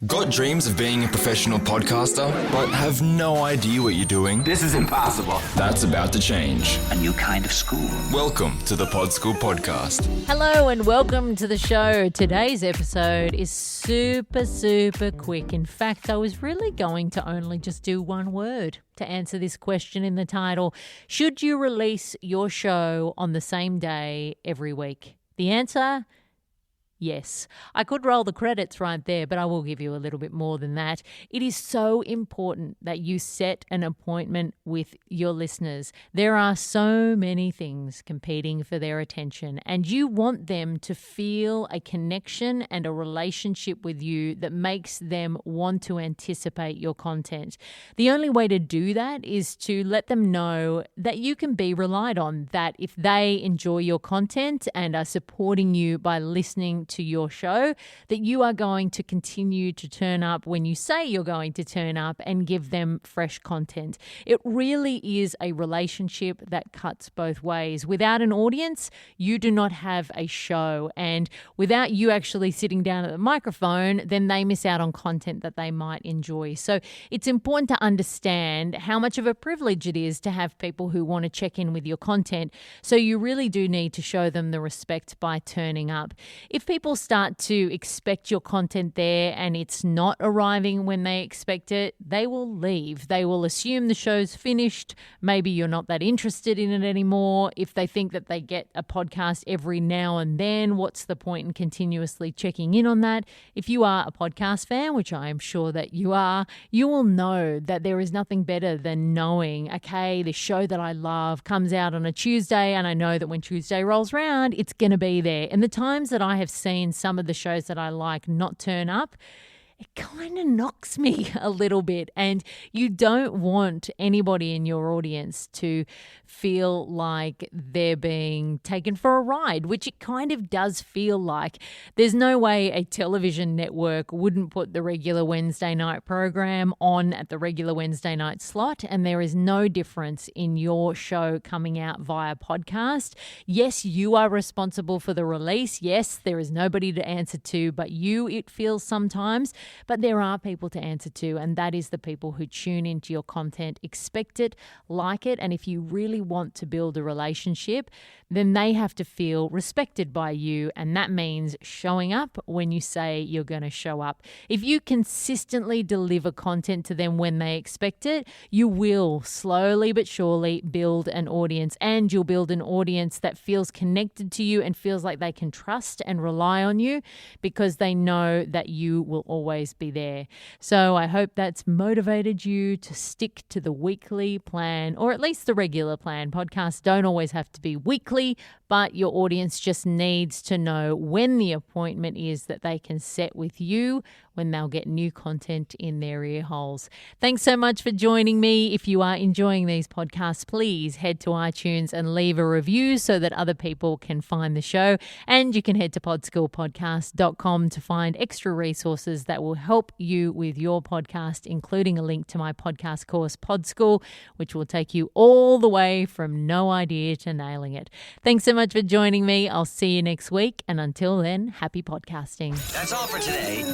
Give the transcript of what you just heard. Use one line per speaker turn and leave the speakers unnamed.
Got dreams of being a professional podcaster, but have no idea what you're doing?
This is impossible.
That's about to change.
A new kind of school.
Welcome to the Pod School Podcast.
Hello and welcome to the show. Today's episode is super quick. In fact, I was really going to only just do one word to answer this question in the title. Should you release your show on the same day every week? The answer: yes. I could roll the credits right there, but I will give you a little bit more than that. It is so important that you set an appointment with your listeners. There are so many things competing for their attention, and you want them to feel a connection and a relationship with you that makes them want to anticipate your content. The only way to do that is to let them know that you can be relied on, that if they enjoy your content and are supporting you by listening to your show, that you are going to continue to turn up when you say you're going to turn up and give them fresh content. It really is a relationship that cuts both ways. Without an audience, you do not have a show. And without you actually sitting down at the microphone, then they miss out on content that they might enjoy. So it's important to understand how much of a privilege it is to have people who want to check in with your content. So you really do need to show them the respect by turning up. If people start to expect your content there and it's not arriving when they expect it, they will leave. They will assume the show's finished. Maybe you're not that interested in it anymore. If they think that they get a podcast every now and then, what's the point in continuously checking in on that? If you are a podcast fan, which I am sure that you are, you will know that there is nothing better than knowing, okay, the show that I love comes out on a Tuesday, and I know that when Tuesday rolls around, it's going to be there. And the times that I have seen some of the shows that I like not turn up, it kind of knocks me a little bit. And you don't want anybody in your audience to feel like they're being taken for a ride, which it kind of does feel like. There's no way a television network wouldn't put the regular Wednesday night program on at the regular Wednesday night slot, and there is no difference in your show coming out via podcast. Yes, you are responsible for the release. Yes, there is nobody to answer to but you, it feels sometimes. But there are people to answer to, and that is the people who tune into your content, expect it, like it, and if you really want to build a relationship, then they have to feel respected by you, and that means showing up when you say you're going to show up. If you consistently deliver content to them when they expect it, you will slowly but surely build an audience, and you'll build an audience that feels connected to you and feels like they can trust and rely on you because they know that you will always be there. So I hope that's motivated you to stick to the weekly plan, or at least the regular plan. Podcasts don't always have to be weekly, but your audience just needs to know when the appointment is that they can set with you, when they'll get new content in their ear holes. Thanks so much for joining me. If you are enjoying these podcasts, please head to iTunes and leave a review so that other people can find the show. And you can head to podschoolpodcast.com to find extra resources that will help you with your podcast, including a link to my podcast course, Pod School, which will take you all the way from no idea to nailing it. Thanks so much for joining me. I'll see you next week. And until then, happy podcasting.
That's all for today.